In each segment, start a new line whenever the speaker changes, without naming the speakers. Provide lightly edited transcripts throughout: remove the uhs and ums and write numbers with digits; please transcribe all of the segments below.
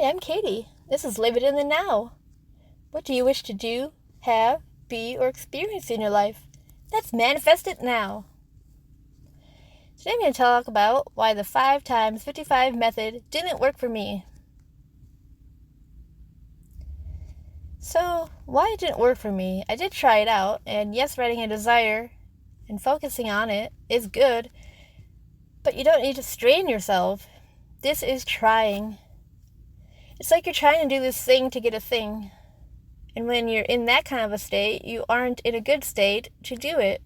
I'm Katie. This is Live It in the Now. What do you wish to do, have, be, or experience in your life? Let's manifest it now. Today I'm going to talk about why the 5 times 55 method didn't work for me. So, why it didn't work for me? I did try it out, and yes, writing a desire and focusing on it is good, but you don't need to strain yourself. This is trying. It's like you're trying to do this thing to get a thing. And when you're in that kind of a state, you aren't in a good state to do it.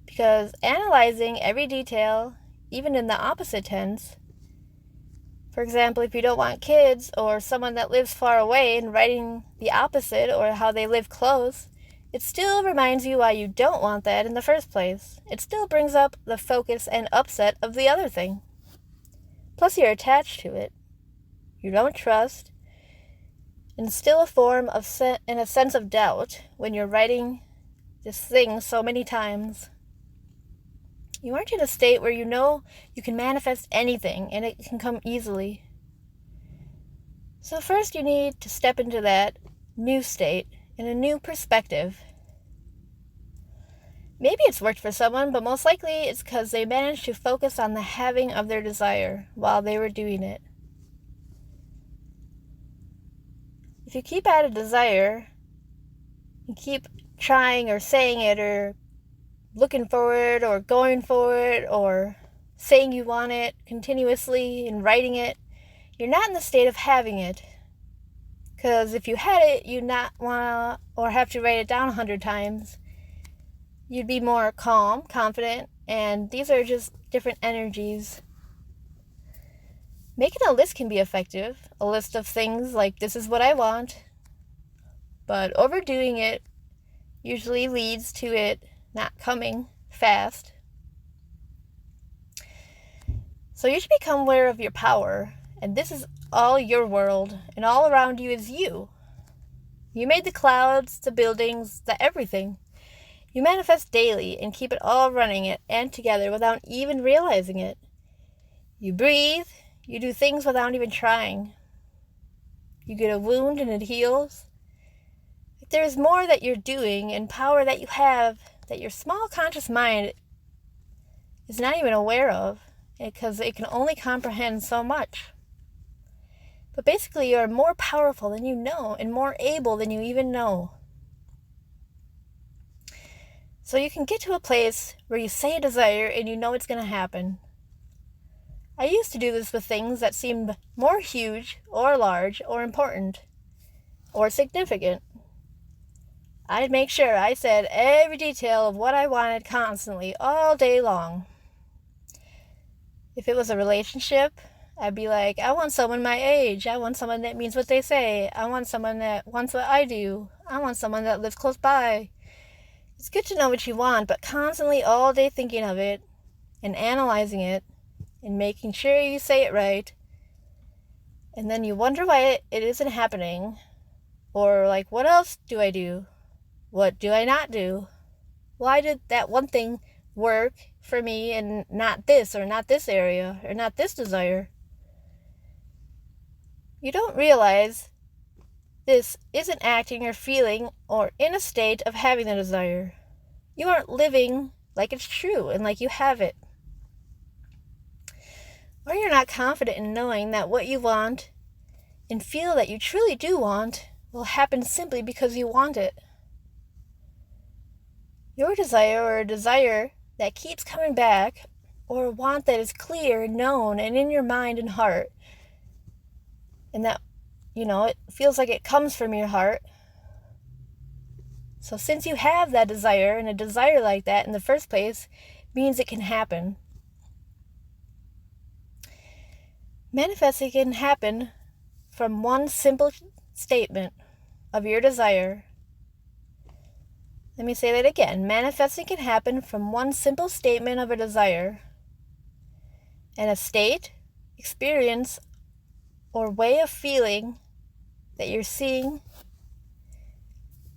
Because analyzing every detail, even in the opposite tense, for example, if you don't want kids or someone that lives far away and writing the opposite or how they live close, it still reminds you why you don't want that in the first place. It still brings up the focus and upset of the other thing. Plus you're attached to it. You don't trust, and still a form of and a sense of doubt when you're writing this thing so many times. You aren't in a state where you know you can manifest anything and it can come easily. So first you need to step into that new state in a new perspective. Maybe it's worked for someone, but most likely it's because they managed to focus on the having of their desire while they were doing it. If you keep at a desire and keep trying or saying it or looking for it or going for it or saying you want it continuously and writing it, you're not in the state of having it. Because if you had it, you'd not want to or have to write it down 100 times. You'd be more calm, confident, and these are just different energies. Making a list can be effective, a list of things like this is what I want, but overdoing it usually leads to it not coming fast. So you should become aware of your power, and this is all your world, and all around you is you. You made the clouds, the buildings, the everything. You manifest daily and keep it all running and together without even realizing it. You breathe. You do things without even trying. You get a wound and it heals. There is more that you're doing and power that you have that your small conscious mind is not even aware of because it can only comprehend so much. But basically, you're more powerful than you know and more able than you even know. So you can get to a place where you say a desire and you know it's going to happen. I used to do this with things that seemed more huge or large or important or significant. I'd make sure I said every detail of what I wanted constantly all day long. If it was a relationship, I'd be like, I want someone my age. I want someone that means what they say. I want someone that wants what I do. I want someone that lives close by. It's good to know what you want, but constantly all day thinking of it and analyzing it and making sure you say it right, and then you wonder why it isn't happening, or like, what else do I do? What do I not do? Why did that one thing work for me and not this, or not this area, or not this desire? You don't realize this isn't acting or feeling or in a state of having the desire. You aren't living like it's true and like you have it. Or you're not confident in knowing that what you want and feel that you truly do want will happen simply because you want it. Your desire, or a desire that keeps coming back, or a want that is clear and known and in your mind and heart, and that, it feels like it comes from your heart. So since you have that desire, and a desire like that in the first place means it can happen. Manifesting can happen from one simple statement of your desire. Let me say that again. Manifesting can happen from one simple statement of a desire. And a state, experience, or way of feeling that you're seeing,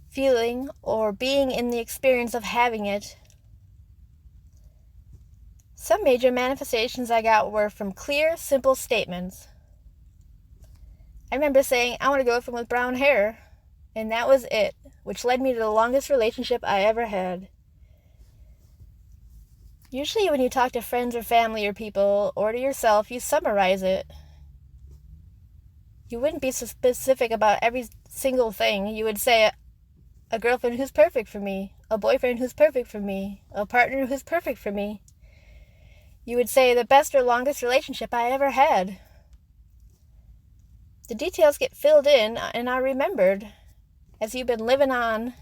feeling, or being in the experience of having it. Some major manifestations I got were from clear, simple statements. I remember saying, I want to go with someone with brown hair. And that was it, which led me to the longest relationship I ever had. Usually when you talk to friends or family or people, or to yourself, you summarize it. You wouldn't be so specific about every single thing. You would say, a girlfriend who's perfect for me, a boyfriend who's perfect for me, a partner who's perfect for me. You would say, the best or longest relationship I ever had. The details get filled in and are remembered as you've been living on.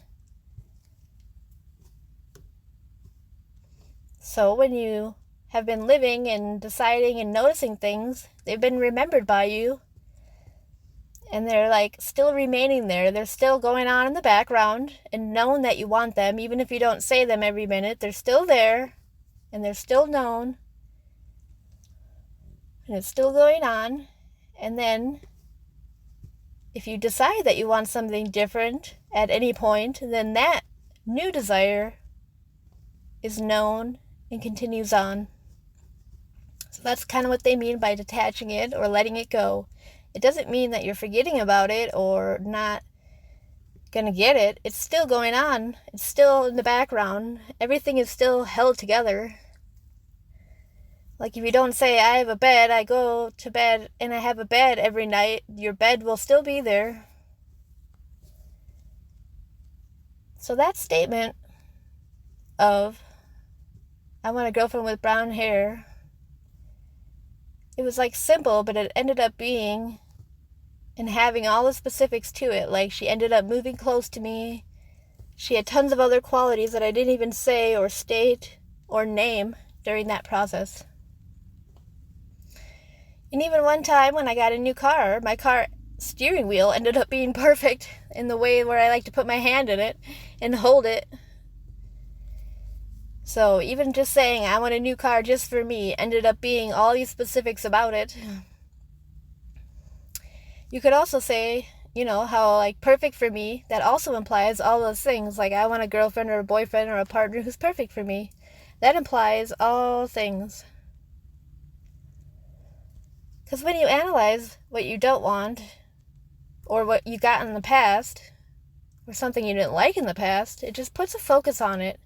So when you have been living and deciding and noticing things, they've been remembered by you. And they're like still remaining there. They're still going on in the background and known that you want them. Even if you don't say them every minute, they're still there and they're still known. And it's still going on. And then if you decide that you want something different at any point, then that new desire is known and continues on. So that's kind of what they mean by detaching it or letting it go. It doesn't mean that you're forgetting about it or not gonna get it. It's still going on. It's still in the background. Everything is still held together. Like if you don't say, I have a bed, I go to bed and I have a bed every night, your bed will still be there. So that statement of, I want a girlfriend with brown hair, it was like simple, but it ended up being and having all the specifics to it. Like she ended up moving close to me. She had tons of other qualities that I didn't even say or state or name during that process. And even one time when I got a new car, my car steering wheel ended up being perfect in the way where I like to put my hand in it and hold it. So even just saying I want a new car just for me ended up being all these specifics about it. You could also say, how like perfect for me, that also implies all those things. Like I want a girlfriend or a boyfriend or a partner who's perfect for me. That implies all things. Because when you analyze what you don't want, or what you got in the past, or something you didn't like in the past, it just puts a focus on it.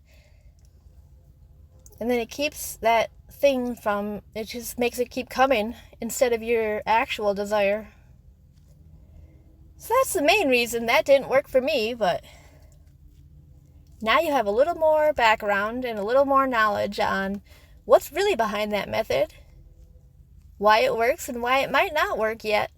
And then it keeps that thing it just makes it keep coming instead of your actual desire. So that's the main reason that didn't work for me, but now you have a little more background and a little more knowledge on what's really behind that method, why it works and why it might not work yet.